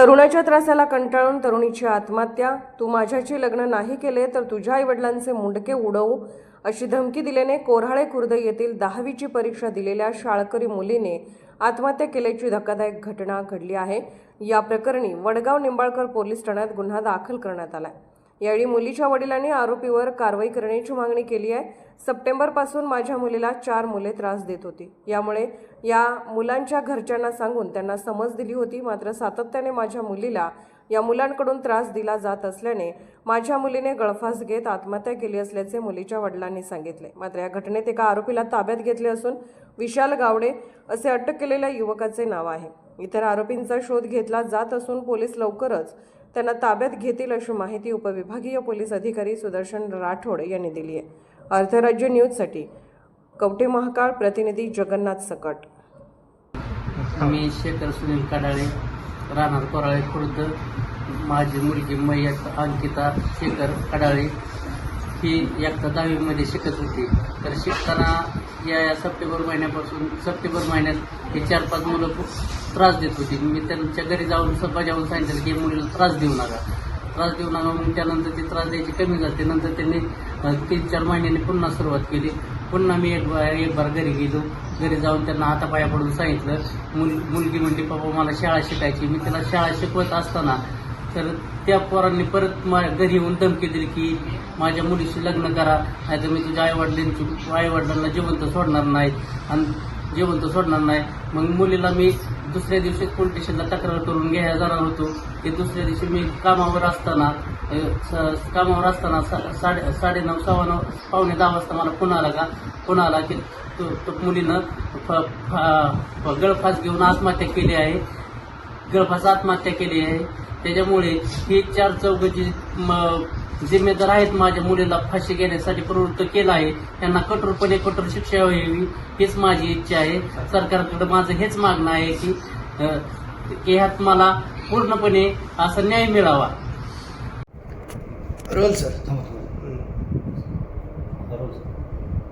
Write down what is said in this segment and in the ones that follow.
तरुणाच्या त्रासाला कंटाळून तरुणीची आत्महत्या। तू माझ्याशी लग्न नाही केले तर तुझ्या आईवडिलांचे मुंडके उडवू अशी धमकी दिल्याने कोऱ्हाळे खुर्द येथील 10वीची परीक्षा दिलेल्या शाळकरी मुलीने आत्महत्या केल्याची धक्कादायक घटना घडली आहे। या प्रकरणी वडगाव निंबाळकर पोलीस ठाण्यात गुन्हा दाखल करण्यात आला। यावेळी मुलीच्या वडिलांनी आरोपीवर कारवाई करण्याची मागणी केली आहे। सप्टेंबरपासून माझ्या मुलीला 4 मुले त्रास देत होती, यामुळे या मुलांच्या घरच्यांना सांगून त्यांना समज दिली होती। मात्र सातत्याने माझ्या मुलीला या मुलांकडून त्रास दिला जात असल्याने माझ्या मुलीने गळफास घेत आत्महत्या केली असल्याचे मुलीच्या वडिलांनी सांगितले। मात्र या घटनेत एका आरोपीला ताब्यात घेतले असून विशाल गावडे असे अटक केलेल्या युवकाचे नाव आहे। इतर आरोपींचा शोध घेतला जात असून पोलीस लवकरच त्यांना ताब्यात घेतील अशी माहिती उपविभागीय पोलीस अधिकारी सुदर्शन राठोड यांनी दिली आहे। अर्थराज्य न्यूजसाठी कवठे महाकाळ प्रतिनिधी जगन्नाथ सकट। मी शेखर सुनील कडाळे, राहणार कोराळे खुर्द। माझी मुलगी मयत अंकिता शेखर कडाळे ही इयत्ता 10वीमध्ये शिकत होती। तर शिकताना या सप्टेंबर महिन्यात हे 4-5 मुलं खूप त्रास देत होती। मी त्यांच्या घरी जाऊन बजावून सांगितलं की मुलीला त्रास देऊ नका। मग त्यानंतर ती त्रास द्यायची कमी झाली। नंतर त्यांनी 3-4 महिन्यांनी पुन्हा सुरुवात केली। पुन्हा मी एक बार घरी गेलो। घरी जाऊन त्यांना हातापाया पडून सांगितलं। मुलगी म्हणली पप्पा मला शाळा शिकायची। मी त्याला शाळा शिकवत असताना तर त्या पोरांनी परत घरी येऊन धमकी दिली की माझ्या मुलीशी लग्न करा, नाहीतर मी तुझ्या आईवडिलांना जिवंत सोडणार नाही। मग मुलीला मी दुसऱ्या दिवशी पोलीस स्टेशनला तक्रार करून घ्यायला जाणार होतो। ते दुसऱ्या दिवशी मी कामावर असताना 9:30 पावणे 10 वाजता मला फोन आला की तो मुलीनं गळफास घेऊन आत्महत्या केली आहे। त्याच्यामुळे ही 4 चौघाची जिम्मेदार आहेत माझ्या मुलीला फाशी घेण्यासाठी प्रवृत्त केलं आहे। त्यांना कठोर शिक्षा व्हावी हीच माझी इच्छा आहे। सरकारकडे माझं हेच मागणं आहे की ह्यात मला पूर्णपणे असा न्याय मिळावा।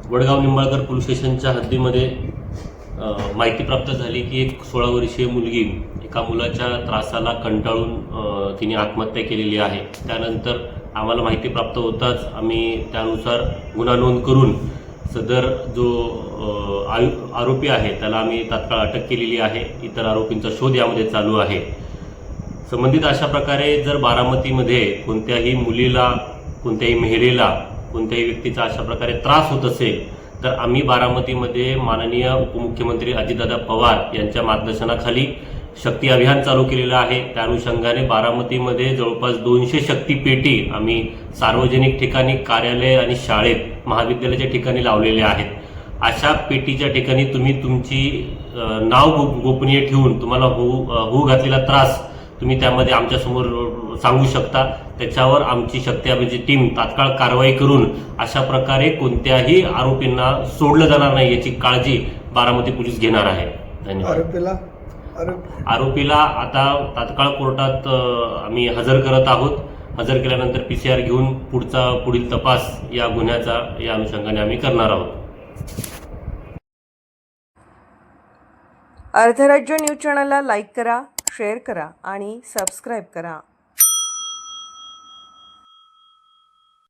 वडगाव निंबाळकर पोलीस स्टेशनच्या हद्दीमध्ये माहिती प्राप्त झाली की एक 16 वर्षीय मुलगी एका मुलाच्या त्रासाला कंटाळून तिने आत्महत्या केलेली आहे। त्यानंतर आम्हाला माहिती प्राप्त होताच आम्ही त्यानुसार गुन्हा नोंद करून सदर जो आरोपी आहे त्याला आम्ही तात्काळ अटक केलेली आहे। इतर आरोपींचा शोध यामध्ये चालू आहे। संबंधित अशा प्रकारे जर बारामतीमध्ये कोणत्याही मुलीला, कोणत्याही महिलेला, कोणत्याही व्यक्तीचा अशा प्रकारे त्रास होत असेल तर आम्ही बारामतीमध्ये माननीय उपमुख्यमंत्री अजितदादा पवार यांच्या मार्गदर्शनाखाली शक्ती अभियान चालू केलेलं आहे। त्या अनुषंगाने बारामतीमध्ये जवळपास 200 शक्ती पेटी आम्ही सार्वजनिक ठिकाणी, कार्यालय आणि शाळेत, महाविद्यालयाच्या ठिकाणी लावलेले आहेत। अशा पेटीच्या ठिकाणी तुम्ही तुमची नाव गोपनीय ठेवून तुम्हाला होऊ घातलेला त्रास तुम्ही त्यामध्ये आमच्यासमोर सांगू शकता। त्याच्यावर आमची शक्ती अभियानची टीम तात्काळ कारवाई करून अशा प्रकारे कोणत्याही आरोपींना सोडलं जाणार नाही याची काळजी बारामती पोलीस घेणार आहे। धन्यवाद। आरोपीला आता तात्काळ कोर्टात आम्ही हजर करत आहोत। हजर केल्यानंतर PCR घेऊन पुढील तपास या गुन्ह्याचा या अनुषंगाने आम्ही करणार आहोत। अर्थराज्य न्यूज चॅनलला लाईक करा, शेअर करा आणि सबस्क्राईब करा।